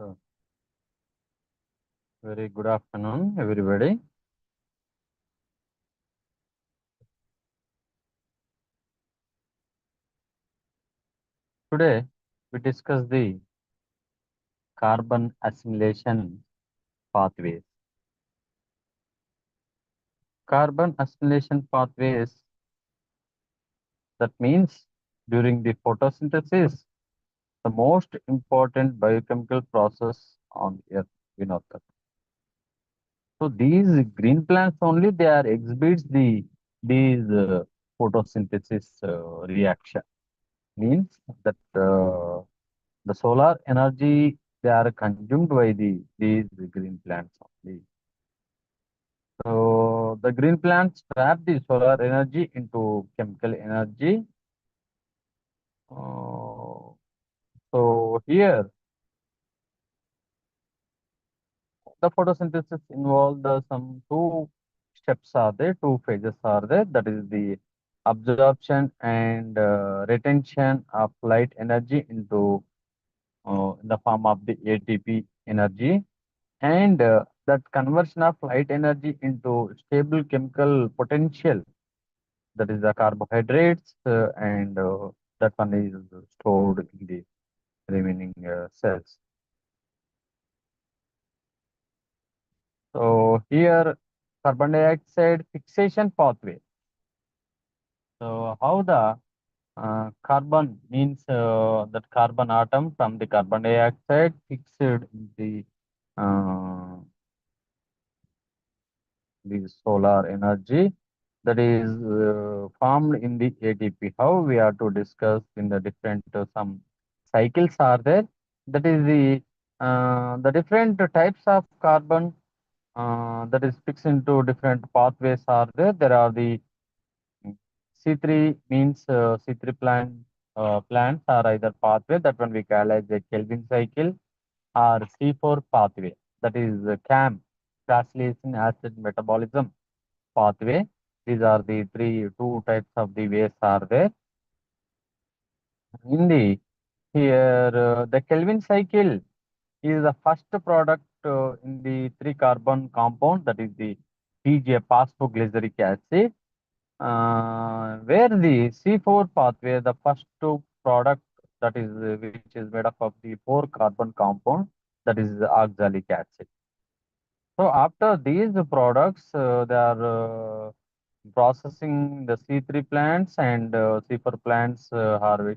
So, very good afternoon, everybody. Today, we discuss the carbon assimilation pathways. Carbon assimilation pathways, that means during the photosynthesis, the most important biochemical process on Earth, we know that. So, these green plants only, they are exhibits these photosynthesis reaction. Means that the solar energy they are consumed by these green plants only. So the green plants trap the solar energy into chemical energy. Uh, so here the photosynthesis involve the some two steps are there, two phases are there. That is the absorption and retention of light energy into in the form of the ATP energy, and that conversion of light energy into stable chemical potential, that is the carbohydrates, and that one is stored in the remaining cells. So here carbon dioxide fixation pathway. So how the carbon means that carbon atom from the carbon dioxide fixed in uh, the solar energy, that is formed in the ATP. How we are to discuss in the different some cycles are there. That is the different types of carbon that is fixed into different pathways are there. There are the C3 means C3 plants are either pathway, that one we call as a Kelvin cycle, or C4 pathway, that is CAM, translation acid metabolism pathway. These are the two types of the ways are there. In the here, the Kelvin cycle is the first product in the three carbon compound, that is the PGA phosphoglyceric acid, where the C4 pathway, the first two product, that is which is made up of the four carbon compound, that is the oxalic acid. So after these products, they are processing the C3 plants, and C4 plants are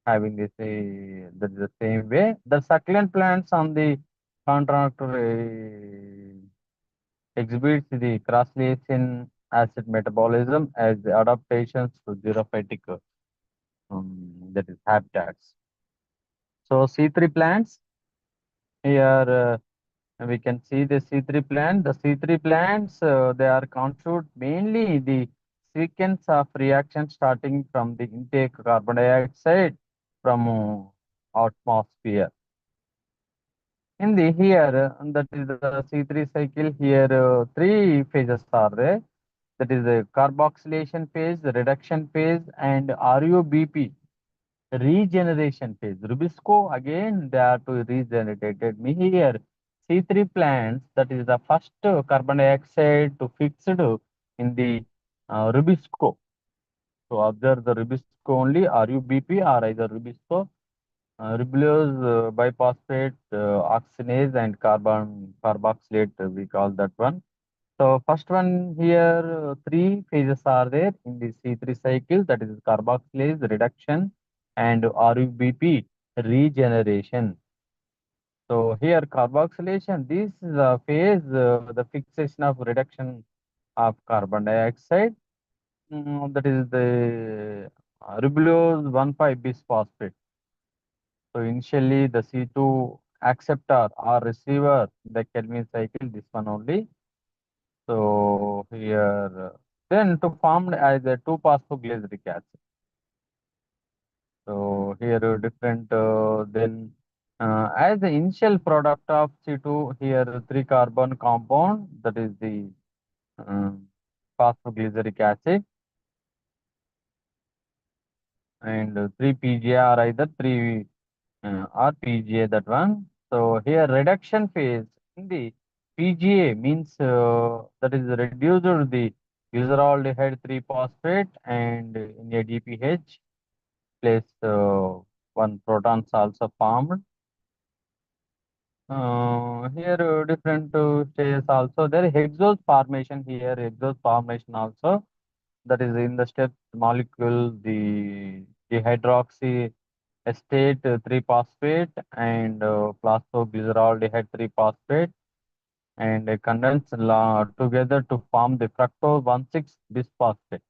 having that is the same way. The succulent plants on the contrary exhibits the cross-liation acid metabolism as the adaptations to xerophytic that is habitats. So C3 plants here, we can see the C3 plant. The C3 plants, they are constitute mainly the sequence of reaction starting from the intake carbon dioxide from atmosphere. In the here, that is the C3 cycle. Here, three phases are there. That is the carboxylation phase, the reduction phase, and RUBP, regeneration phase. Rubisco, again, they are to regenerated. Me here, C3 plants, that is the first carbon dioxide to fixed in the Rubisco. So observe the Rubisco only, RUBP or either Rubisco, ribulose, biphosphate, oxidase, and carbon carboxylate, we call that one. So first one here, three phases are there in the C3 cycle, that is carboxylase reduction and RUBP regeneration. So here carboxylation, this is a phase, the fixation of reduction of carbon dioxide. That is the ribulose 1,5 bisphosphate. So initially the C2 acceptor or receiver, the Kelvin cycle, this one only. So here, then to formed as a 2-phosphoglyceric acid. So here different then as the initial product of C2, here three carbon compound, that is the um, phosphoglyceric acid, and three PGA or either three or PGA, that one. So here reduction phase in the PGA means that is reduced the glyceraldehyde 3-phosphate and in a DPH place one protons also formed. Here different stages also there. Hexose formation here, hexose formation also that is in the step molecule the dehydroxy estate 3-phosphate and phosphoglyceraldehyde 3-phosphate and condense together to form the fructose 1,6 bisphosphate.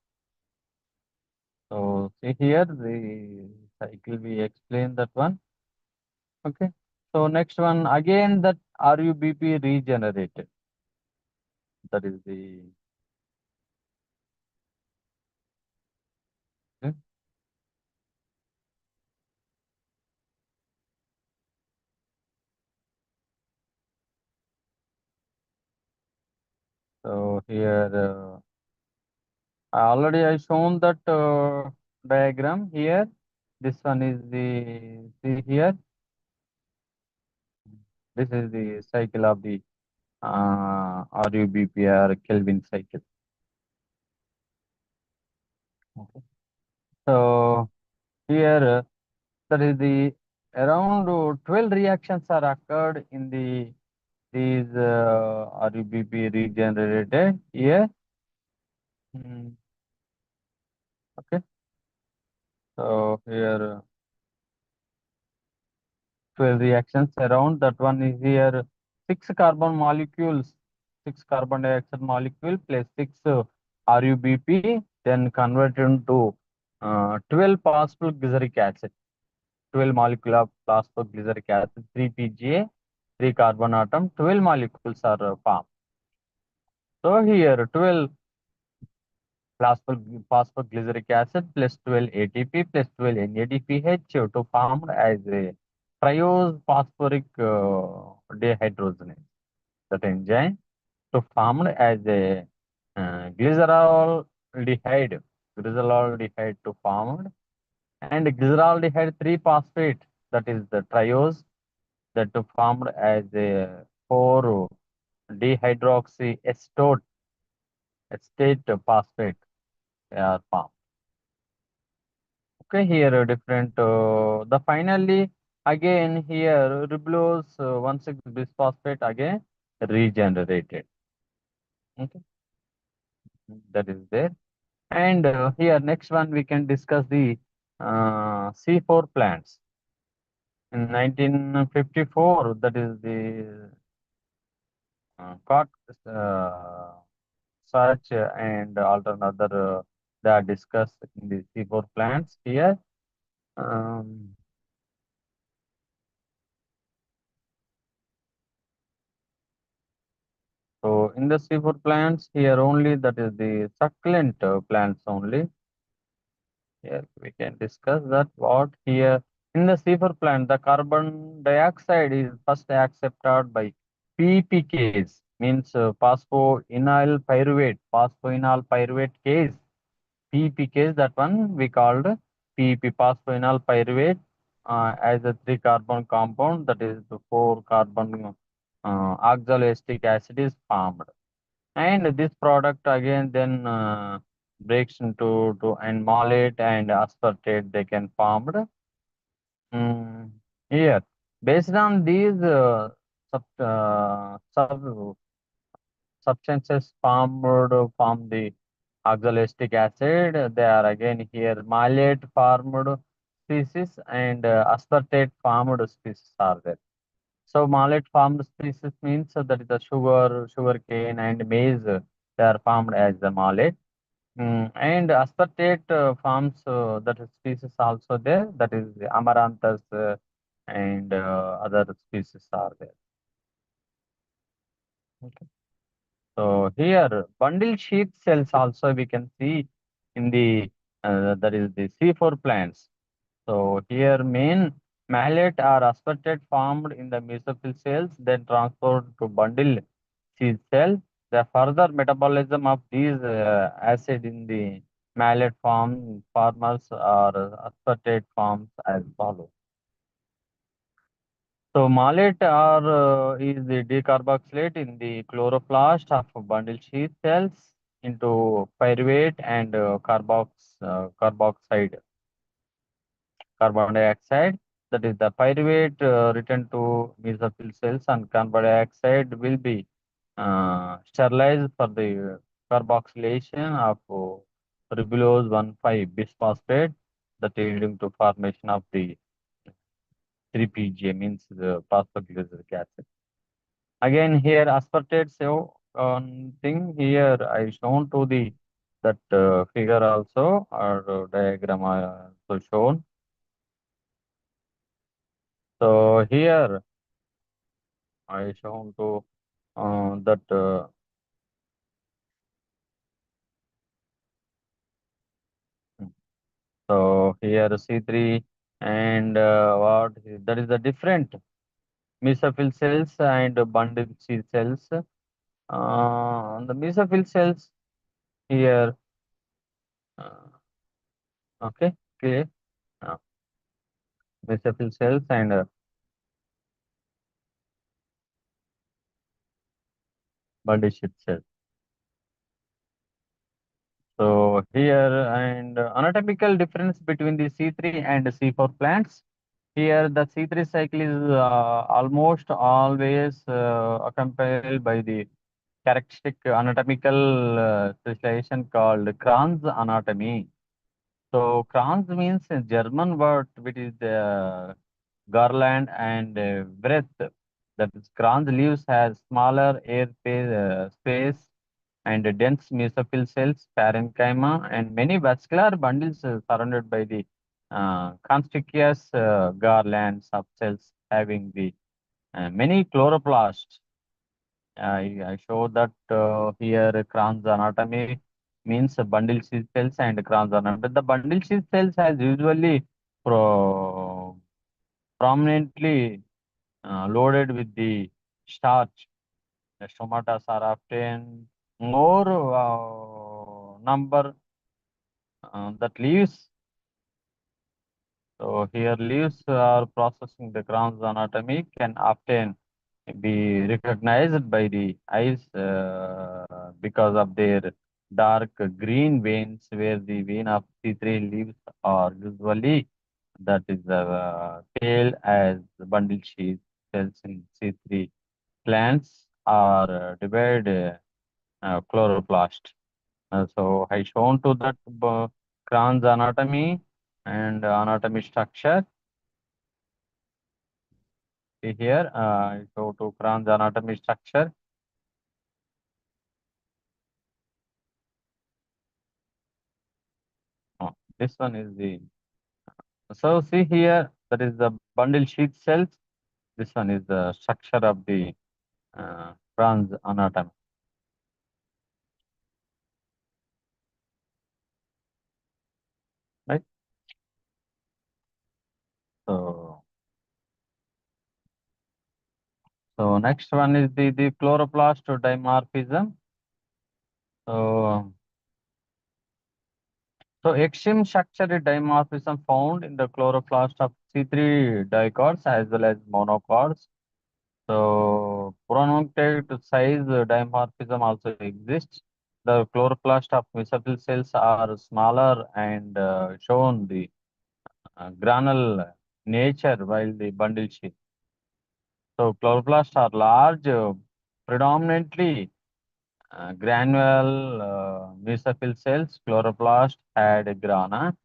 So see here the cycle we explain that one. Okay. So next one again that RUBP regenerated. That is the okay. So here I shown that diagram here. This one is the see here. This is the cycle of the RUBP or Kelvin cycle. Okay. So here that is the around 12 reactions are occurred in these RUBP regenerated here. Mm, okay. So here 12 reactions around that one is here six carbon molecules, six carbon dioxide molecule plus six RUBP, then converted into 12 phosphoglyceric acid, 12 molecule of phosphoglyceric acid, 3 PGA, 3 carbon atom, 12 molecules are formed. So here 12 phosphoglyceric acid plus 12 ATP plus 12 NADPH to formed as a triose phosphoric dehydrogenase. That enzyme to formed as a glyceraldehyde to formed and glyceraldehyde 3-phosphate that is the triose that to formed as a 4 dehydroxy estate phosphate are formed. Okay, here different the finally again here ribulose 1,6 bisphosphate again regenerated. Okay, that is there. And here next one we can discuss the C4 plants. In 1954, that is the Cot search and alternate other they are discussed in the C4 plants here. Um, So in the seafood plants here only that is the succulent plants only. Here we can discuss that what here in the seafood plant the carbon dioxide is first accepted by PPKs means phosphoenol pyruvate case PPKs that one we called PP phosphoenol pyruvate as a 3 carbon compound that is the 4 carbon oxaloacetic acid is formed. And this product again then breaks into and malate and aspartate they can formed. Here, based on these substances from the oxaloacetic acid, they are again here malate formed species and aspartate formed species are there. So malate formed species means that is the sugar cane, and maize. They are formed as the malate. And aspartate forms that is species also there. That is the amaranthus and other species are there. Okay. So here bundle sheath cells also we can see in the that is the C4 plants. So here main malate or aspartate formed in the mesophyll cells, then transferred to bundle sheath cell. The further metabolism of these acid in the malate formers or aspartate forms as follows. So malate is the decarboxylate in the chloroplast of bundle sheath cells into pyruvate and carboxide, carbon dioxide. That is the pyruvate returned to mesophyll cells and carbon dioxide will be sterilized for the carboxylation of ribulose 1,5 bisphosphate that leading to formation of the 3-PGA means the phosphoglyceric acid. Again here aspartate so thing here I shown to the that figure also or diagram also shown. So here I shown to that so here C3 and what that is the different mesophyll cells and bundle seed cells. The mesophyll cells here, uh, okay, clear. Uh, Mesophyll cells and bundle seed cells. So here and anatomical difference between the C3 and C4 plants. Here the C3 cycle is almost always accompanied by the characteristic anatomical specialization called Kranz anatomy. So Kranz means a German word which is garland and breadth. That is, Kranz leaves has smaller air space and dense mesophyll cells, parenchyma, and many vascular bundles surrounded by the conspicuous garlands of cells having the many chloroplasts. I show that here Kranz anatomy means bundle sheath cells and Kranz anatomy. The bundle sheath cells has usually pro prominently loaded with the starch. The stomata are often more number that leaves. So here leaves are processing the Crohn's anatomy can often be recognized by the eyes because of their dark green veins where the vein of C3 leaves are usually that is pale as bundle sheath cells in C3 plants are divided chloroplast. So I shown to that Kranz anatomy and anatomy structure. See here, I show to Kranz anatomy structure. Oh, this one is the so see here that is the bundle sheath cells. This one is the structure of the Kranz anatomy. Right. So so next one is the chloroplast dimorphism. So so extreme structure dimorphism found in the chloroplast of C3 dicots as well as monocots. So pronunctate size dimorphism also exists. The chloroplast of mesophyll cells are smaller and shown the granule nature while the bundle sheath. So chloroplasts are large, predominantly granular mesophyll cells. Chloroplast had grana,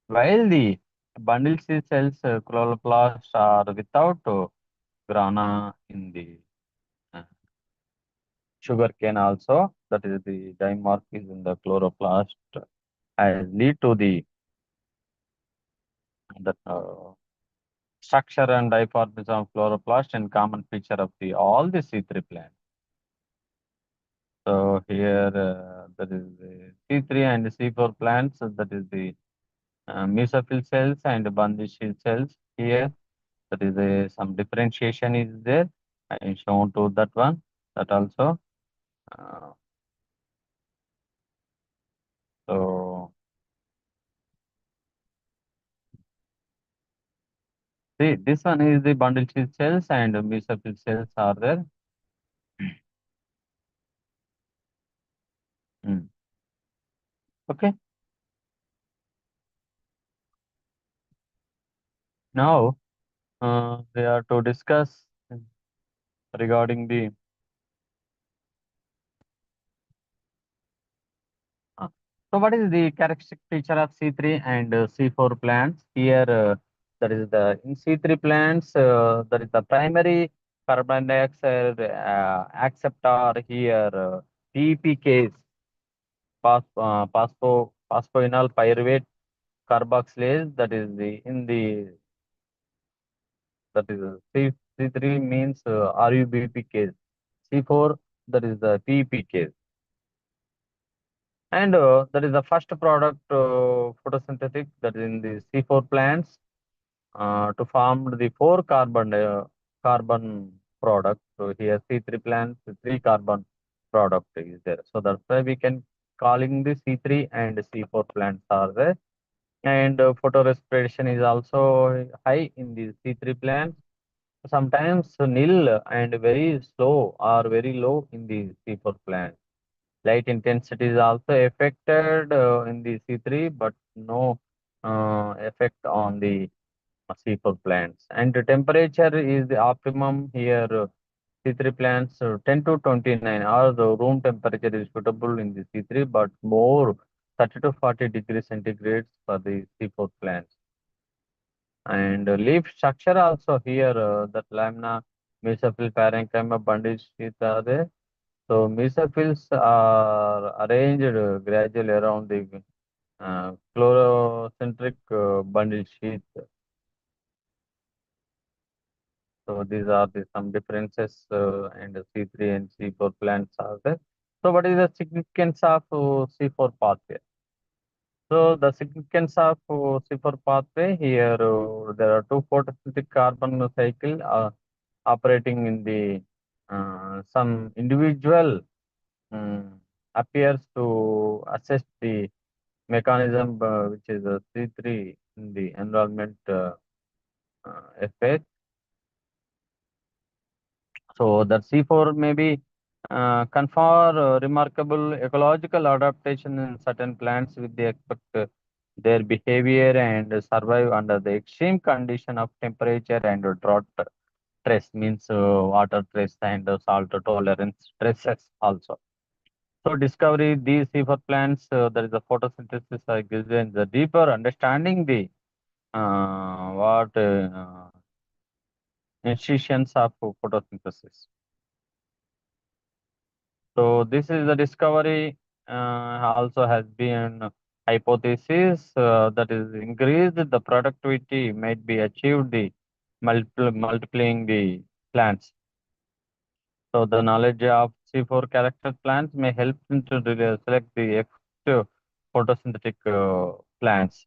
while the bundle sheath cells chloroplasts are without grana in the uh, sugarcane also. That is the dimorphism in the chloroplast has lead to the that structure and dimorphism of chloroplast and common feature of the all the C3 plants. So here that is the C3 and C4 plants. So that is the mesophyll cells and Bandishi cells. Here that is some differentiation is there. I shown to that one. That also. Uh, so See, this one is the bundle sheath cells and mesophyll cells are there. Mm. Okay. Now, we are to discuss regarding the. Uh, so, what is the characteristic feature of C3 and C4 plants? Here, that is the in C3 plants, that is the primary carbon dioxide acceptor here, PPKs, phosphoenol pyruvate carboxylase. That is the in the that is C3 means RUBP C4 that is the PP case. And that is the first product photosynthetic that is in the C4 plants to form the four carbon product. So here C3 plants, the three carbon product is there. So that's why we can calling the C3 and C4 plants are there. And photorespiration is also high in the C3 plants. Sometimes nil and very slow or very low in the C4 plant. Light intensity is also affected in the C3, but no effect on the C4 plants. And the temperature is the optimum here. C3 plants 10 to 29, or the room temperature is suitable in the C3, but more 30 to 40 degrees centigrade for the C4 plants. And leaf structure also here, that lamina, mesophyll, parenchyma, bundle sheath are there. So mesophills are arranged gradually around the chlorocentric bundle sheath. So these are the some differences and C3 and C4 plants are there. So what is the significance of C4 pathway? So the significance of C4 pathway here, there are two photosynthetic carbon cycle operating in the some individual appears to assess the mechanism which is a C3 in the environment effect. So the C4 may be confer remarkable ecological adaptation in certain plants with the expect their behavior and survive under the extreme condition of temperature and drought stress means water stress and salt tolerance stresses also. So discovery these C4 plants, there is a photosynthesis gives them the deeper understanding the what institutions of photosynthesis. So this is the discovery also has been hypothesis that is increased the productivity might be achieved the multiplying the plants. So the knowledge of C4 character plants may help them to select the effective photosynthetic plants.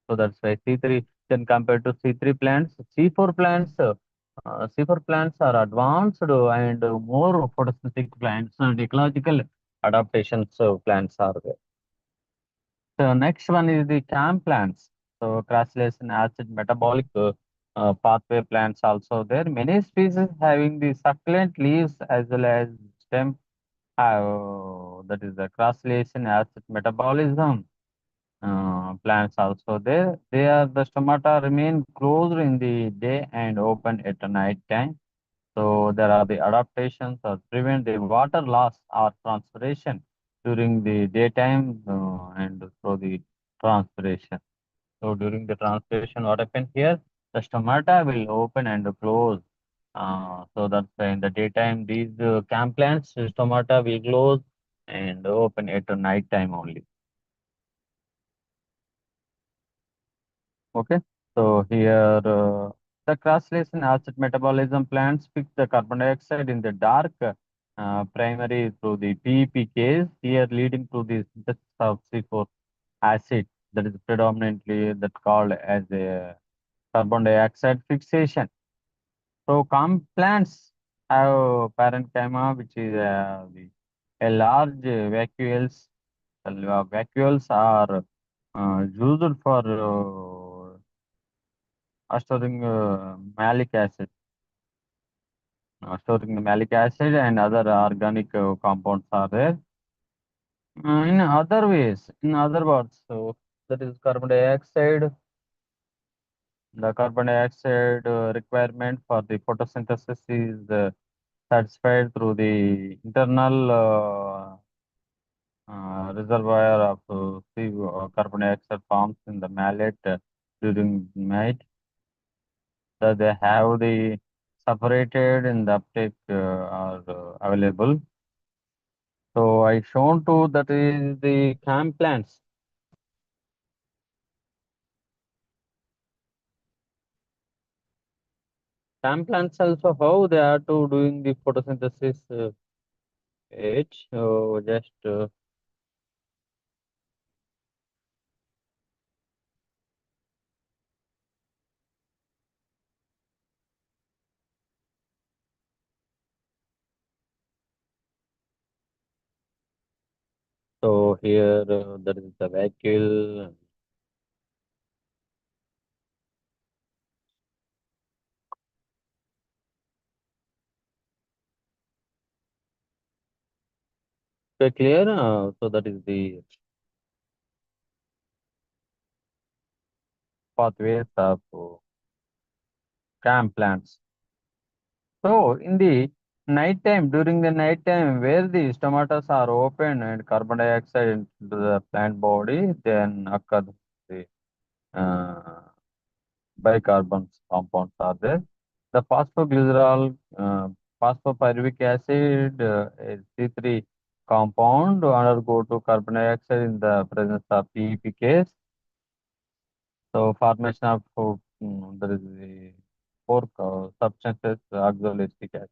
So that's why C3 then compared to C3 plants, C4 plants are advanced and more photosynthetic plants and ecological adaptations plants are there. So next one is the CAM plants. So crystallization acid metabolic pathway plants also there. Many species having the succulent leaves as well as stem have that is the crystallization acid metabolism plants also there. They are the stomata remain closed in the day and open at night time. So there are the adaptations that prevent the water loss or transpiration during the daytime and through the transpiration. So during the transpiration, what happens here? The stomata will open and close. So that's why in the daytime, these camp plants, stomata will close and open at night time only. Okay. So here, the crystallization acid metabolism plants fix the carbon dioxide in the dark primary through the PPKs, here leading to the synthesis of C4 acid that is predominantly that called as a carbon dioxide fixation. So plants have parenchyma, which is a large vacuoles. Vacuoles are used for storing malic acid, storing the malic acid and other organic compounds are there. In other ways, in other words, so that is carbon dioxide. The carbon dioxide requirement for the photosynthesis is satisfied through the internal reservoir of carbon dioxide forms in the mallet during night. That they have the separated in the uptake are available. So I shown to that is the cam plants. Cam plants also how they are to doing the photosynthesis age. Just so here there is the vacuole. Okay, clear. So that is the pathways of cam plants. So in the night time, during the night time, where the stomatas are open and carbon dioxide into the plant body, then occur the uh, bicarbonate compounds are there. The phosphoglycerol, phosphopyruvic acid, is C3 compound undergo to carbon dioxide in the presence of PEPKs. So formation of there is the four substances oxaloacetic acid.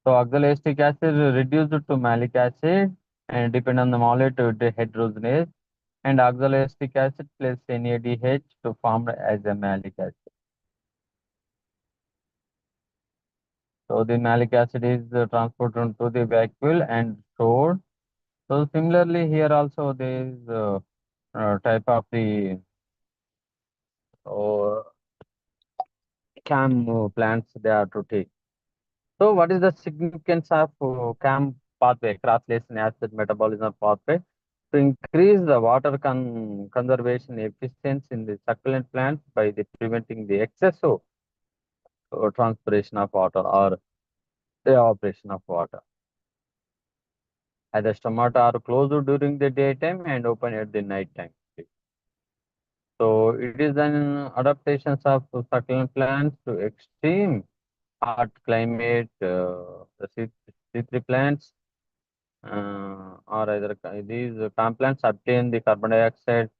So oxaloacetic acid reduced to malic acid and depend on the molecule dehydrogenase and oxaloacetic acid plus NADH to form as a malic acid. So the malic acid is transported to the vacuole and stored. So similarly here also there is type of the uh, CAM plants they are to take. So what is the significance of CAM pathway, cross-linked acid metabolism pathway? To increase the water conservation efficiency in the succulent plants by preventing the excessive transpiration of water or evaporation of water. As the stomata are closed during the daytime and open at the night time. So it is an adaptations of succulent plants to extreme hot climate, the C3 plants or either these calm plants obtain the carbon dioxide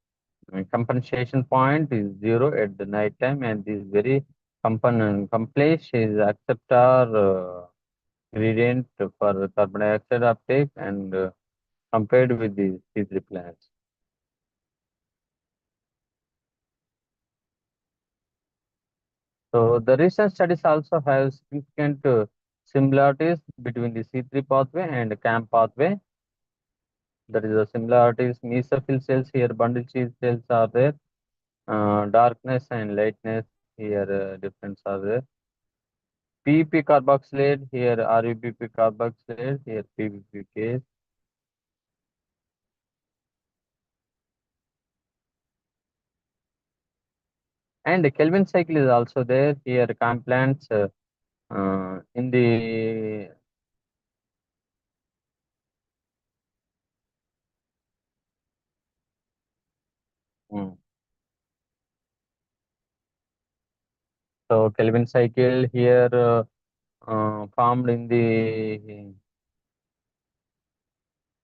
compensation point is zero at the night time, and this very complex is acceptor gradient for carbon dioxide uptake and compared with the C3 plants. So the recent studies also have significant similarities between the C3 pathway and CAM pathway. That is the similarities. Mesophyll cells here, bundle sheath cells are there. Darkness and lightness here, difference are there. PP carboxylate here, RUBP carboxylate here, PBPK. And the Kelvin cycle is also there here. Complants in the mm, so Kelvin cycle here formed in the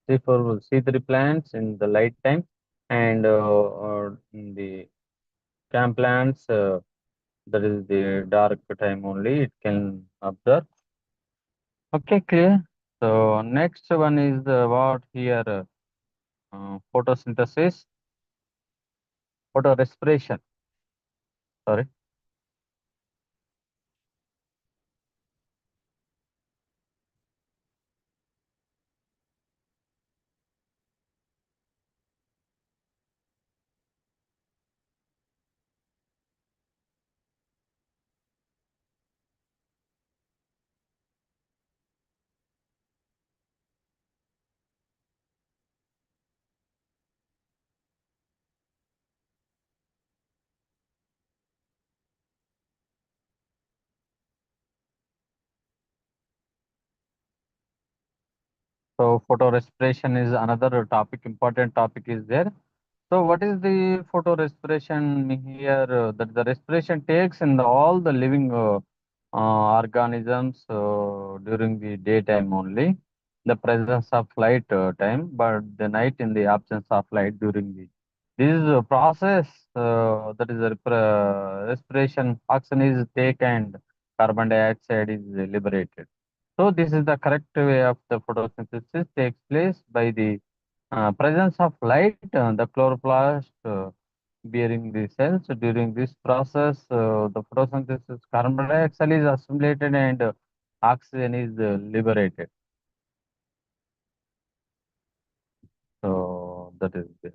C3 plants in the light time and in the CAM plants that is the dark time only it can observe. Okay, clear. So next one is what here photosynthesis, photorespiration. Sorry. So photorespiration is another topic, important topic is there. So what is the photorespiration here? That the respiration takes in all the living organisms during the daytime only, the presence of light time, but the night in the absence of light during the. This is a process that is a respiration. Oxygen is taken and carbon dioxide is liberated. So this is the correct way of the photosynthesis takes place by the presence of light, the chloroplast bearing the cells. During this process, the photosynthesis carbon dioxide is assimilated and oxygen is liberated. So that is it.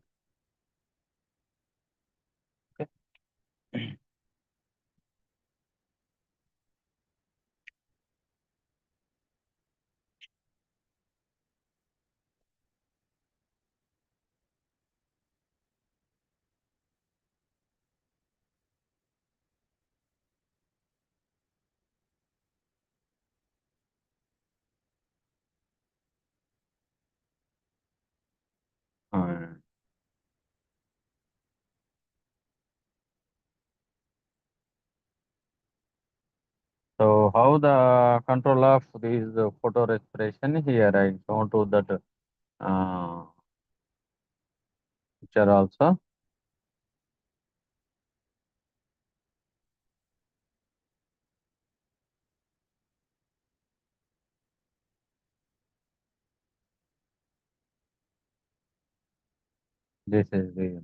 Okay. Uh, so how the control of this photorespiration here? I shown to that picture also. This is the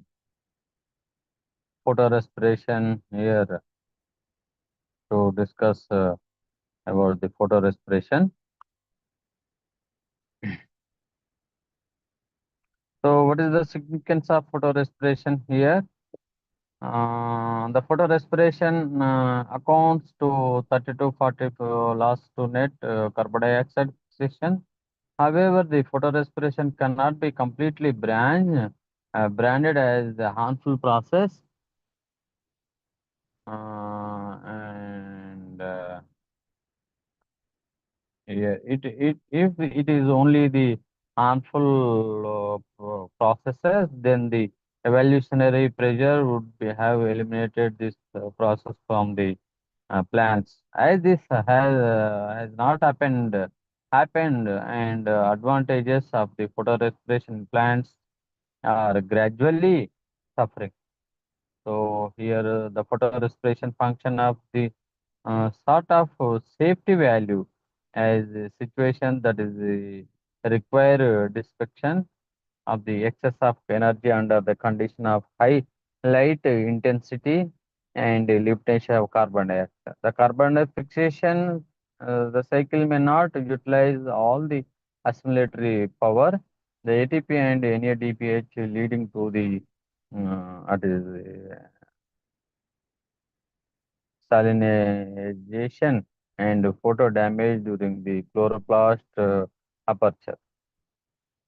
photorespiration here to discuss about the photorespiration. So what is the significance of photorespiration here? The photorespiration accounts to 30 to 40 loss to net carbon dioxide fixation. However, the photorespiration cannot be completely branded as a harmful process. And Yeah, if it is only the harmful processes, then the evolutionary pressure would have eliminated this process from the plants. As this has not happened, and advantages of the photorespiration plants are gradually suffering. So here, the photorespiration function of the sort of safety value as a situation that is require destruction of the excess of energy under the condition of high light intensity and limitation of carbon dioxide. The carbon dioxide fixation, the cycle may not utilize all the assimilatory power, the ATP and NADPH leading to the that is salinization and photo damage during the chloroplast aperture.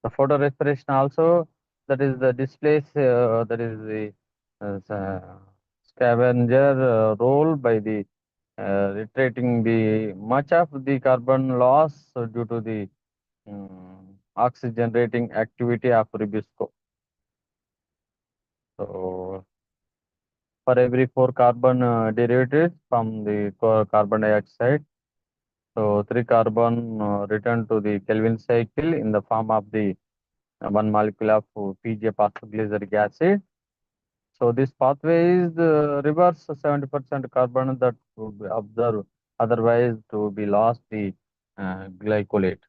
The photo respiration also, that is the displace, that is the scavenger role by the retreating the much of the carbon loss due to the oxygen generating activity of riboscope. So for every four carbon derivatives from the carbon dioxide, so three carbon return to the Kelvin cycle in the form of the one molecule of PJ phosphoglyceric acid. So this pathway is reverse 70% carbon that would be observed otherwise to be lost the glycolate.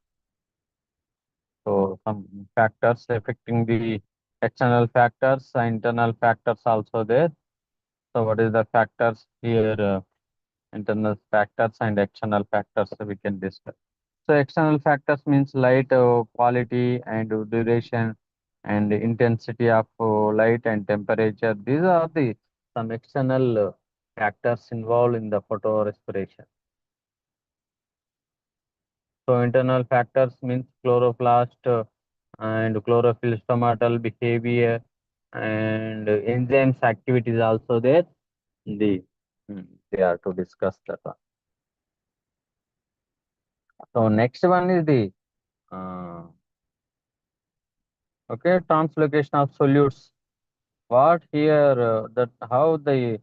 So some factors affecting the external factors, internal factors also there. So what is the factors here? Internal factors and external factors we can discuss. So external factors means light quality and duration and intensity of light and temperature. These are the some external factors involved in the photorespiration. So internal factors means chloroplast and chlorophyll stomatal behavior and enzymes activities also there. The they are to discuss that one. So next one is the uh, Okay, translocation of solutes. What here that how the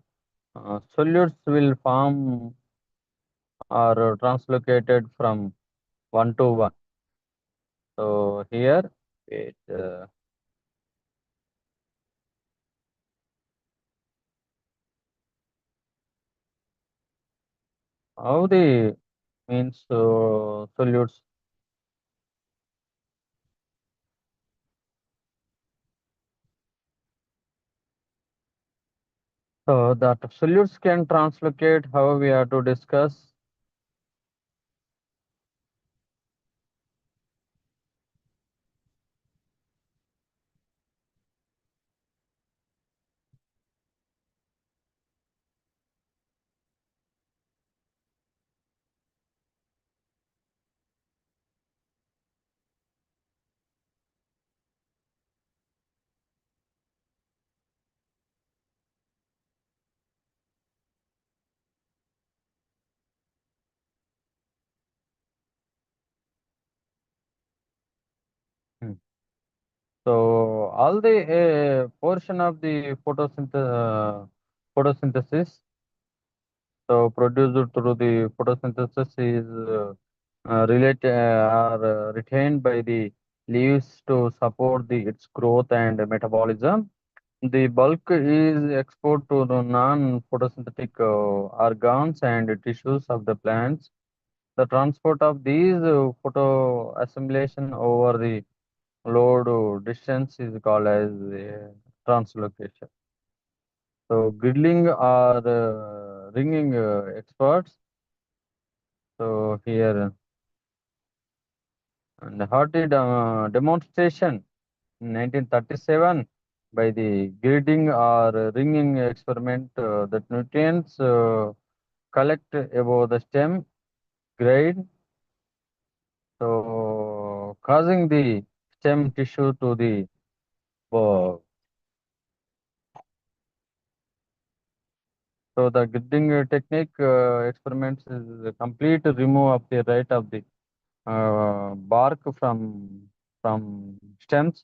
solutes will form or translocated from one to one. So here, it, how the means solutes. So that solutes can translocate. How we have to discuss. Hmm. So all the portion of the photosynthesis, so produced through the photosynthesis is related are retained by the leaves to support its growth and metabolism. The bulk is exported to the non-photosynthetic organs and tissues of the plants. The transport of these photo assimilation over the load distance is called as translocation. So griddling or ringing experts. So here and hearty demonstration in 1937 by the gridding or ringing experiment that nutrients collect above the stem grade, so causing the stem tissue to the uh, so the gridding technique experiments is a complete remove of the right of the bark from stems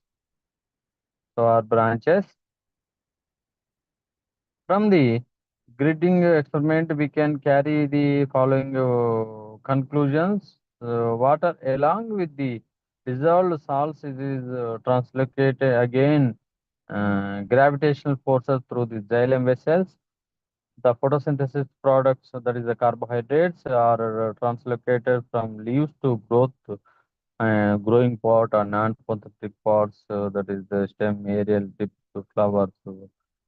or branches. From the gridding experiment, we can carry the following conclusions. Water along with the dissolved salts is translocated again gravitational forces through the xylem vessels. The photosynthesis products, that is the carbohydrates, are translocated from leaves to growing part or non-photosynthetic parts, that is the stem, aerial tips, flowers,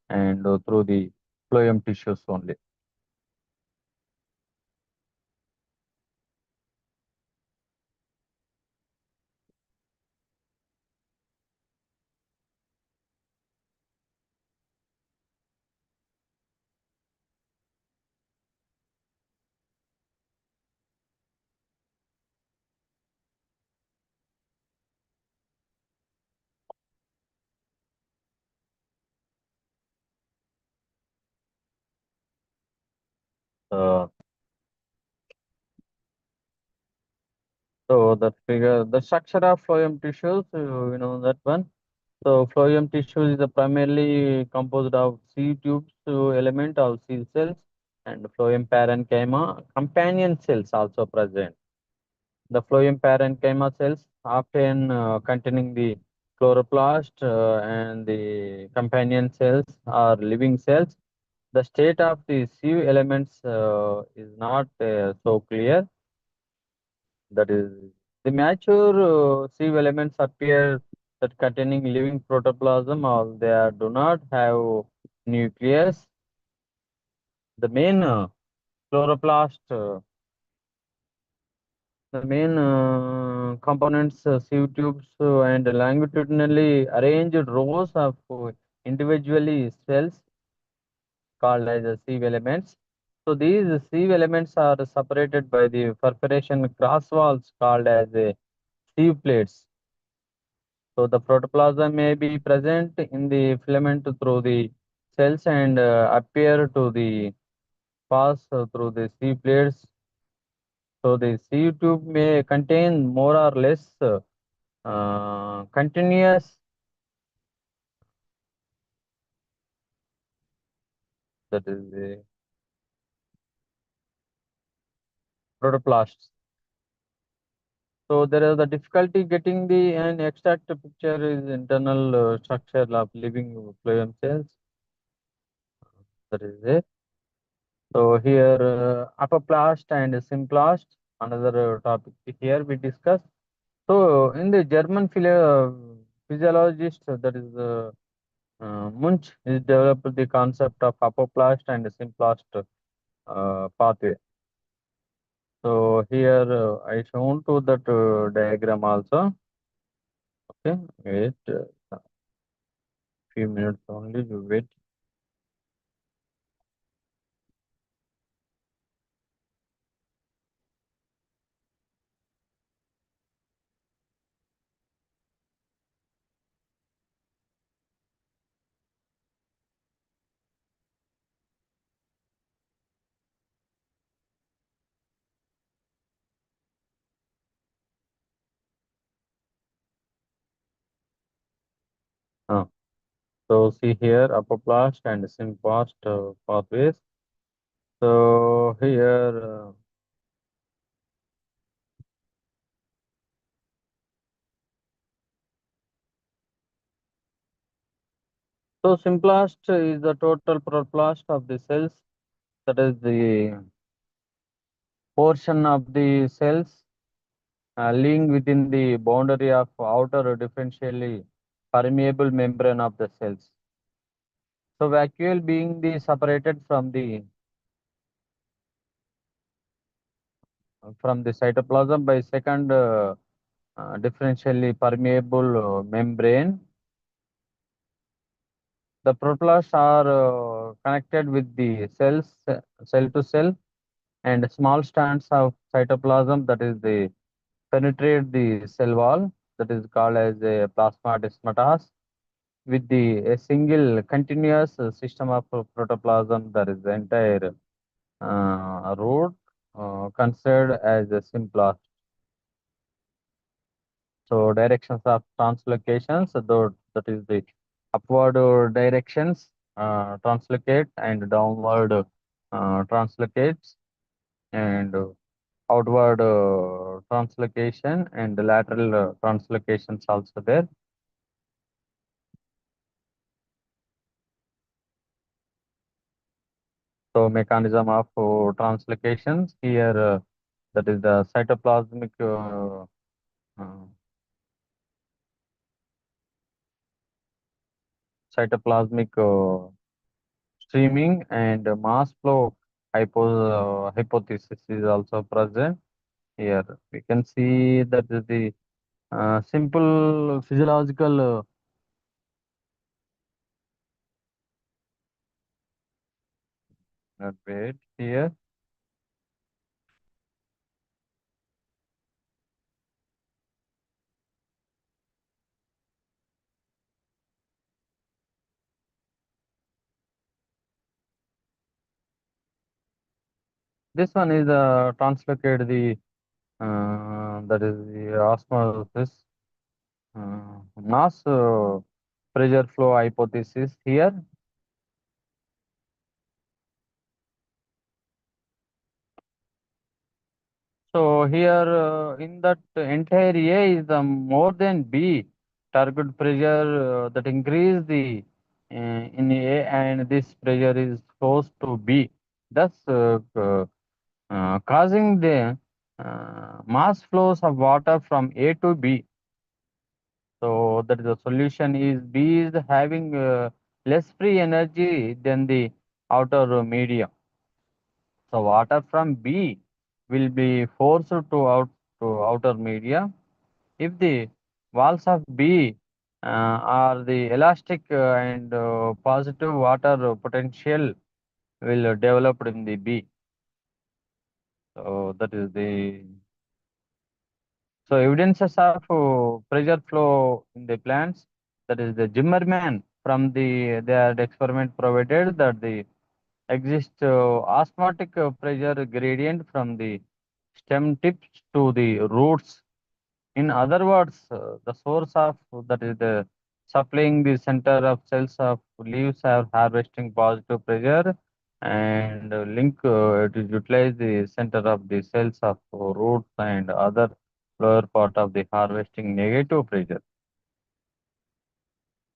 and through the phloem tissues only. Uh, so that figure, the structure of phloem tissues, that one. So phloem tissue is primarily composed of seed tubes element of seed cells and phloem parenchyma companion cells also present. The phloem parenchyma cells often containing the chloroplast and the companion cells are living cells. The state of the sieve elements is not so clear. That is, the mature sieve elements appear that containing living protoplasm, or they do not have nucleus. The main chloroplast, the main components, sieve tubes, and longitudinally arranged rows of individually cells called as sieve elements. So these sieve elements are separated by the perforation cross walls called as sieve plates. So the protoplasm may be present in the filament through the cells and appear to the pass through the sieve plates. So the sieve tube may contain more or less continuous. that is the protoplasts. So there is the difficulty getting the an exact picture is internal structure of living phloem cells. That is it. So here apoplast and symplast, another topic here we discuss. So in the German physiologist, that is Munch, is developed the concept of apoplast and symplast pathway. So here I shown to that diagram also. Okay, wait few minutes only. You wait. Uh, so see here apoplast and symplast pathways. So here so symplast is the total proplast of the cells. That is the portion of the cells lying within the boundary of outer differentially permeable membrane of the cells. So vacuole being the separated from the cytoplasm by second differentially permeable membrane. The protoplasts are connected with the cells, cell to cell, and small strands of cytoplasm that is the penetrate the cell wall that is called as a plasmadesmatas with the a single continuous system of protoplasm that is the entire root considered as a simplest. So directions of translocations, though that is the upward directions translocate and downward translocates and outward translocation and lateral translocations also there. So mechanism of translocations here that is the uh, cytoplasmic streaming and mass flow hypothesis is also present here. We can see that is the simple physiological wait here. This one is translocate the that is the osmosis mass pressure flow hypothesis here. So here in that entire A is more than B target pressure that increase the in A and this pressure is close to B, thus causing the mass flows of water from A to B. So that is the solution is B is having less free energy than the outer media. So water from B will be forced to outer media. If the walls of B are the elastic and positive water potential will develop in the B. So that is the so evidences of pressure flow in the plants. That is the Zimmerman from the experiment provided that the exist osmotic pressure gradient from the stem tips to the roots. In other words, the source of that is the supplying the center of cells of leaves are harvesting positive pressure and link it is utilize the center of the cells of roots and other lower part of the harvesting negative pressure.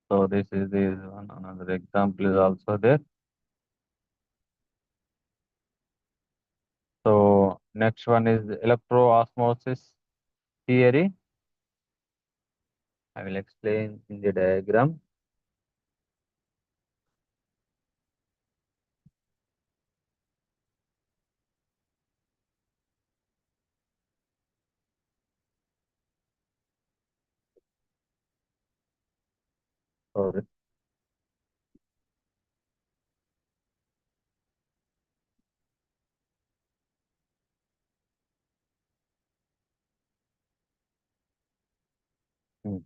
So this is the one another example is also there. So next one is electroosmosis theory. I will explain in the diagram. Sorry. Hmm.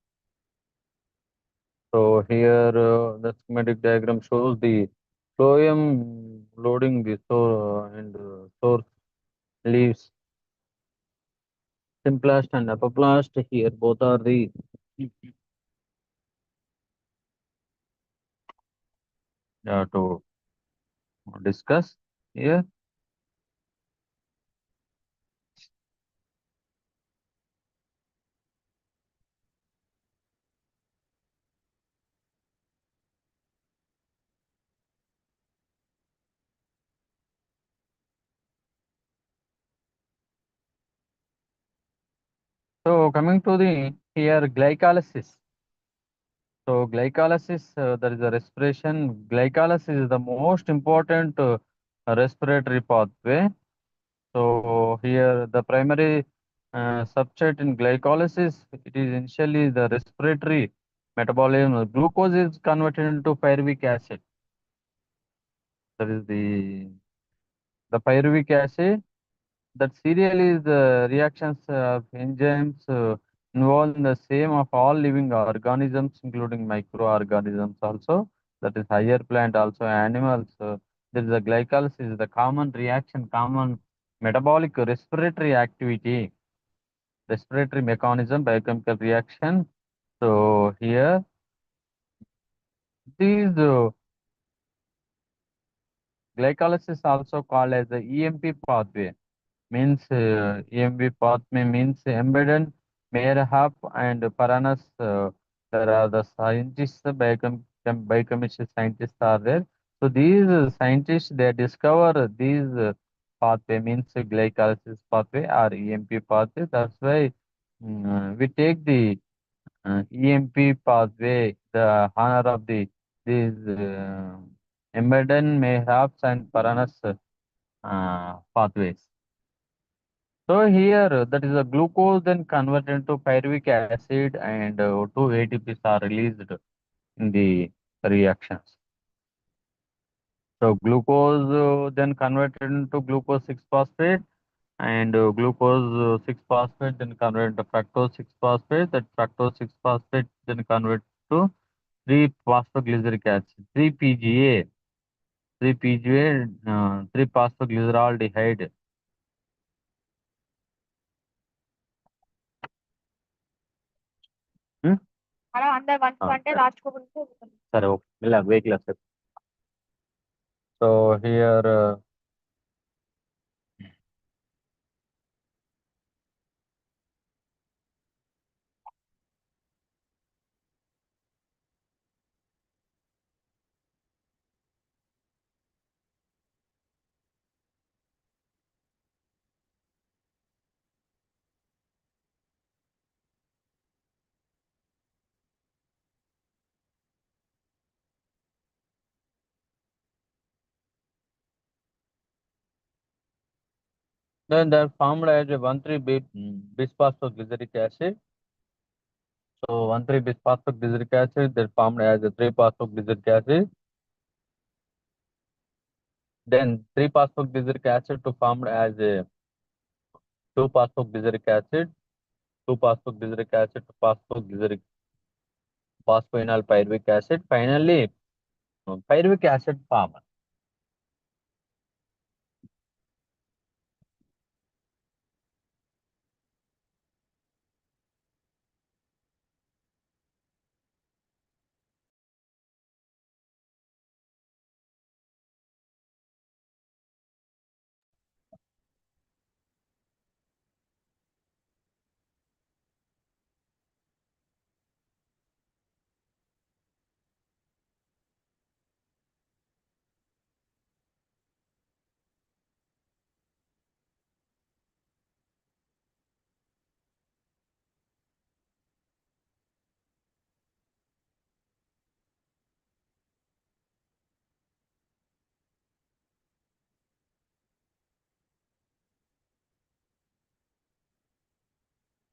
So here the schematic diagram shows the phloem loading the and source leaves Simplast and Apoplast. Here both are the to discuss here. So coming to the here glycolysis. So glycolysis, there is a respiration. Glycolysis is the most important respiratory pathway. So here the primary substrate in glycolysis, it is initially the respiratory metabolism. Glucose is converted into pyruvic acid. That is the pyruvic acid. That serial is the reactions of enzymes involved in the same of all living organisms, including microorganisms also. That is higher plant, also animals. There is a glycolysis, the common reaction, common metabolic respiratory activity, respiratory mechanism, biochemical reaction. So here, these glycolysis also called as the EMP pathway. Means EMB pathway means embedded Mayerhap and Paranas. There are the scientists, the biochemistry scientists are there. So these scientists they discover these pathway means glycolysis pathway or EMP pathway. That's why we take the EMP pathway, the honor of these embedded Mayerhaps and Paranas pathways. So here that is a glucose then converted into pyruvic acid and two ATPs are released in the reactions. So glucose then converted into glucose 6-phosphate and glucose 6-phosphate then converted to fructose 6-phosphate. That fructose 6-phosphate then converted to 3-phosphoglyceric acid, 3-PGA, 3-PGA, 3-phosphoglyceraldehyde. Hmm? అలా అందరు one అంటే last సరే okay ఇలా vehicle so here, then they're formed as a 1,3-bisphosphoglyceric acid. So 1,3-bisphosphoglyceric acid, they're formed as a 3-phosphoglyceric acid. Then 3-phosphoglyceric acid to formed as a 2-phosphoglyceric acid, 2-phosphoglyceric acid to phosphoglyceric phosphoenol pyruvic acid. Finally, pyruvic acid formed.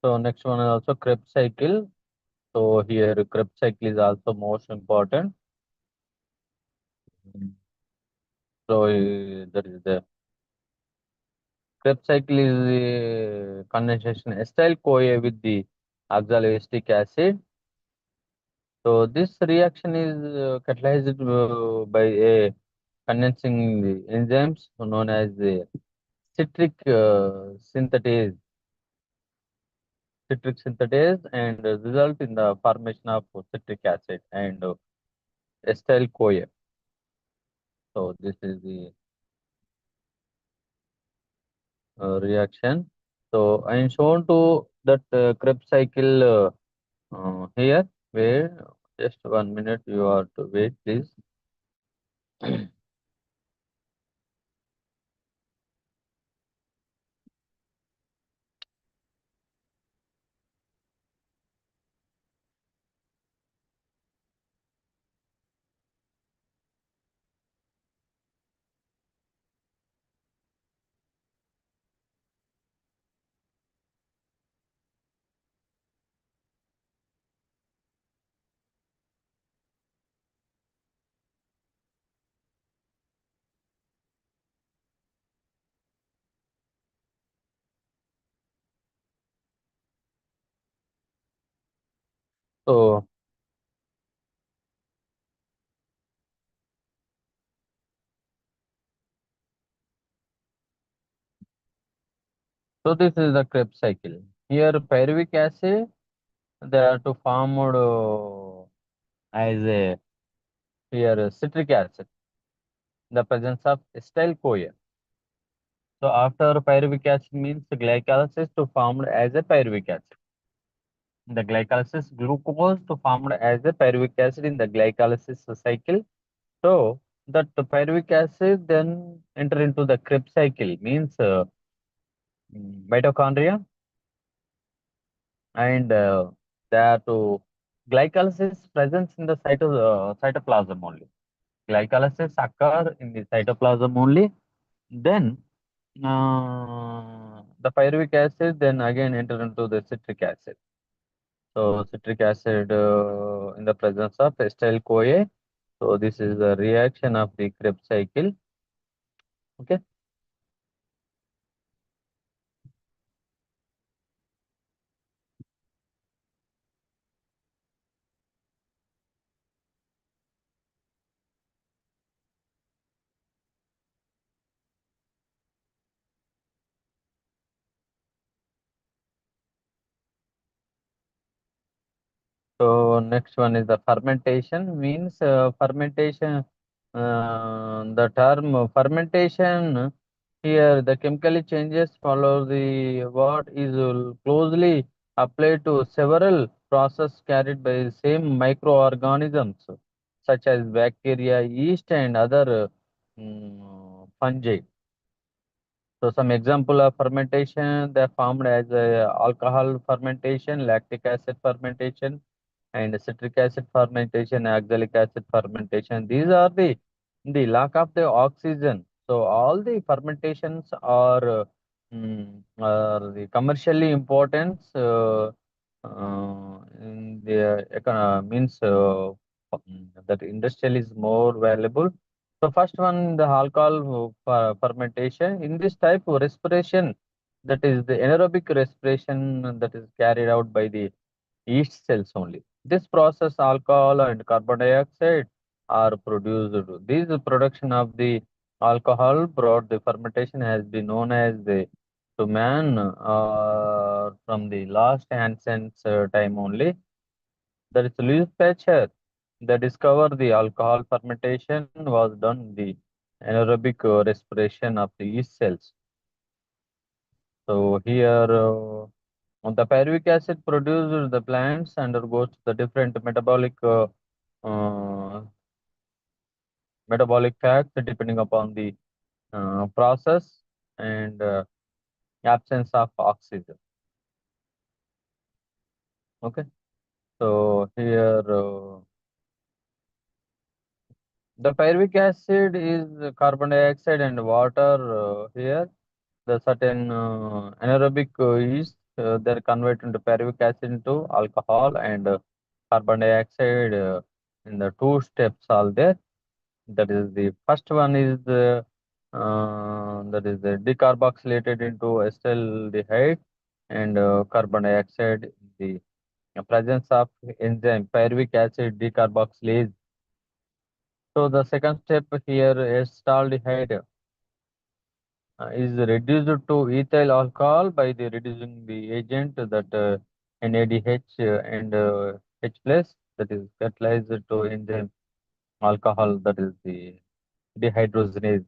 So next one is also Krebs cycle. So here Krebs cycle is also most important. Mm. So that is the Krebs cycle is the condensation acetyl CoA with the oxaloacetic acid. So this reaction is catalyzed by a condensing the enzymes known as the citric synthetase and result in the formation of citric acid and acetyl CoA. So this is the reaction. So I am shown to that Krebs cycle here. Where just 1 minute you have to wait, please. So so this is the Krebs cycle. Here pyruvic acid they are to formed as a here citric acid in the presence of acetyl CoA. So after pyruvic acid means glycolysis to formed as a pyruvic acid. The glycolysis glucose to formed as a pyruvic acid in the glycolysis cycle. So that the pyruvic acid then enter into the Krebs cycle means mitochondria and there to glycolysis presence in the cytoplasm only. Glycolysis occur in the cytoplasm only. Then the pyruvic acid then again enter into the citric acid. So citric acid in the presence of acetyl CoA. So this is the reaction of the Krebs cycle. Okay. So next one is the fermentation. Means fermentation. The term fermentation here the chemical changes follow the what is closely applied to several processes carried by the same microorganisms such as bacteria, yeast, and other fungi. So some example of fermentation they are formed as alcohol fermentation, lactic acid fermentation, and citric acid fermentation, oxalic acid fermentation. These are the lack of the oxygen. So all the fermentations are the commercially important in the means that industrial is more valuable. So first one, the alcohol fermentation. In this type of respiration, that is the anaerobic respiration that is carried out by the yeast cells only. This process, alcohol and carbon dioxide are produced. This production of the alcohol brought the fermentation has been known as the to man from the last ancient time only. That is Louis Pasteur that discovered the alcohol fermentation was done the anaerobic respiration of the yeast cells. So here the pyruvic acid produced the plants undergoes the different uh, metabolic facts depending upon the process and absence of oxygen. Okay, so here the pyruvic acid is carbon dioxide and water here. The certain anaerobic yeast they're converted into pyruvic acid into alcohol and carbon dioxide in the two steps are there. That is the first one is the that is the decarboxylated into acetaldehyde and carbon dioxide in the presence of enzyme pyruvic acid decarboxylase. So the second step here acetaldehyde is reduced to ethyl alcohol by the reducing the agent that NADH and H plus that is catalyzed to enzyme alcohol that is the dehydrogenase.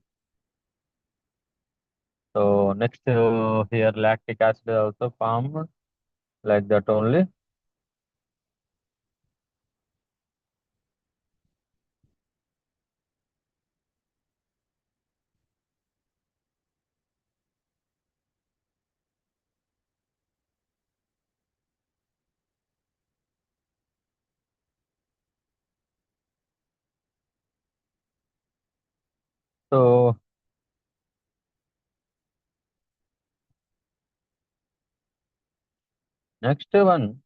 So next here lactic acid is also formed like that only. So next one,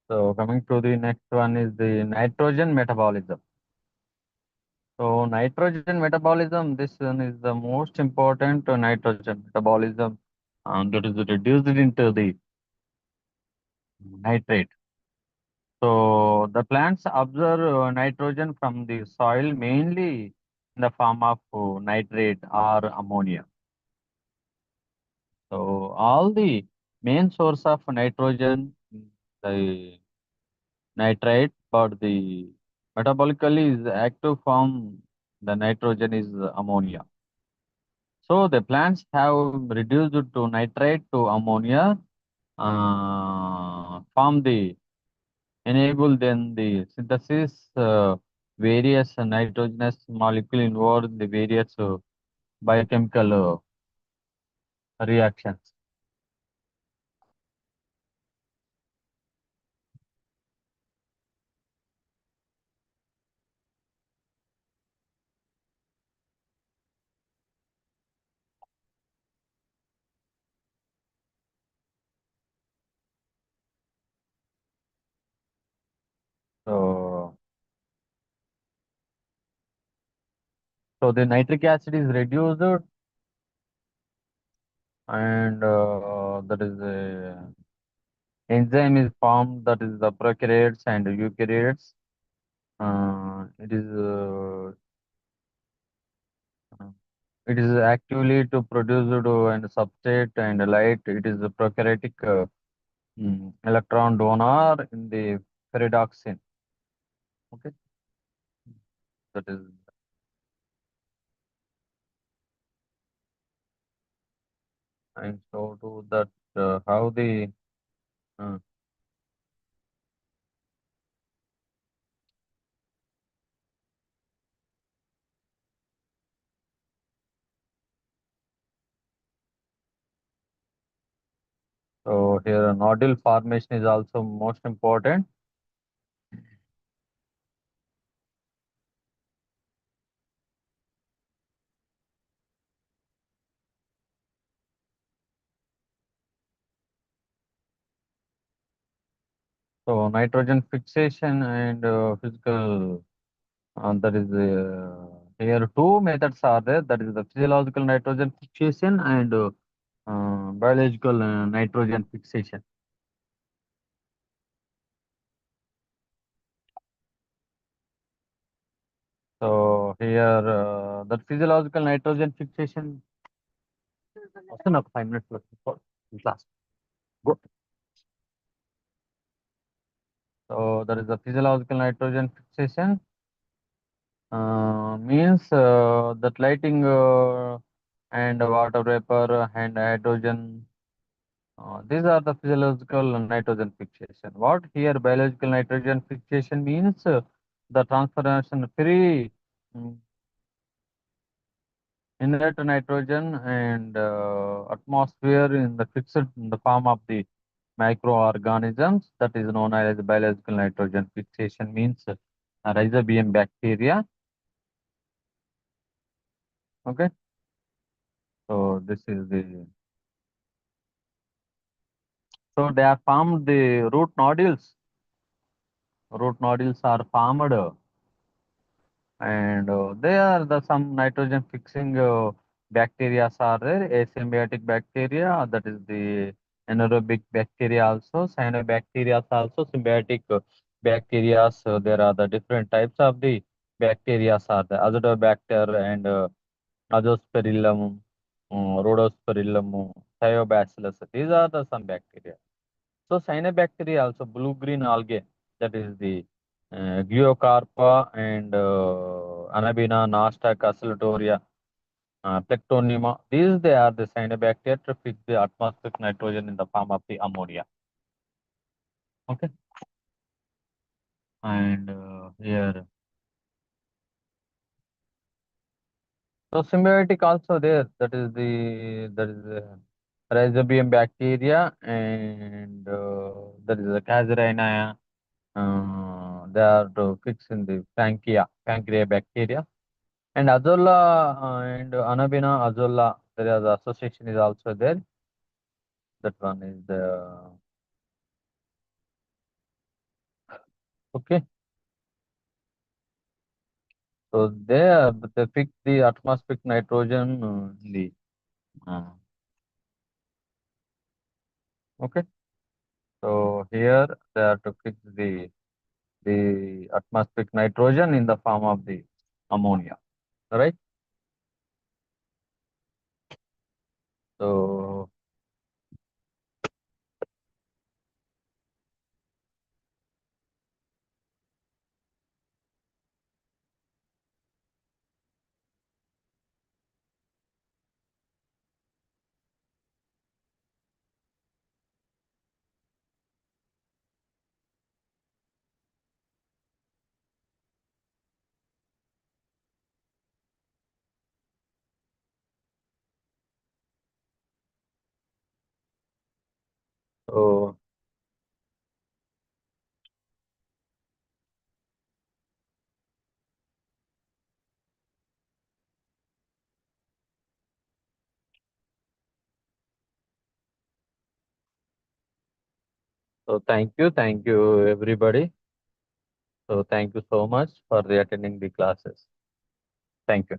so coming to the next one is the nitrogen metabolism. So nitrogen metabolism, this one is the most important nitrogen metabolism that is reduced into the nitrate. So the plants absorb nitrogen from the soil mainly in the form of nitrate or ammonia. So all the main source of nitrogen, the nitrate, but the metabolically is active form, the nitrogen is ammonia. So the plants have reduced to nitrate to ammonia, form the enable then the synthesis various nitrogenous molecule involved in the various biochemical reactions. So, so the nitric acid is reduced and that is a enzyme is formed that is the prokaryotes and eukaryotes. It is uh, it is actively to produce and substrate and light. It is a prokaryotic electron donor in the pyridoxine. Okay, that is and so to that how the uh, so here nodule formation is also most important. So nitrogen fixation and physical that is here two methods are there. That is the physiological nitrogen fixation and biological nitrogen fixation. So here that physiological nitrogen fixation. Also, now 5 minutes left for class. Go. So that is the physiological nitrogen fixation. Means that lighting and water vapor and hydrogen. These are the physiological nitrogen fixation. What here biological nitrogen fixation means the transformation free inert nitrogen and atmosphere in the fixed in the form of the microorganisms that is known as biological nitrogen fixation means rhizobium bacteria. Okay, so this is the so they are formed the root nodules. Root nodules are formed, and they are the some nitrogen fixing bacteria are there, asymbiotic bacteria, that is the anaerobic bacteria also, cyanobacteria also, symbiotic bacteria. So there are the different types of the bacteria are the azotobacter and azospirillum, rhodospirillum, thiobacillus. These are the some bacteria. So cyanobacteria also blue-green algae, that is the Gliocarpa and Anabina, Nostoc, Oscillatoria, Plectonema. These they are the cyanobacteria to fix the atmospheric nitrogen in the form of the ammonia. Okay, and here so symbiotic also there. That is the Rhizobium bacteria and that is the Casearia. They are to fix in the pancreas bacteria. And Azolla and Anabina Azolla, there is association is also there. That one is the okay. So they fix the atmospheric nitrogen in the okay. So here they are to fix the atmospheric nitrogen in the form of the ammonia. Right. So so so thank you everybody. So thank you so much for the attending the classes. Thank you.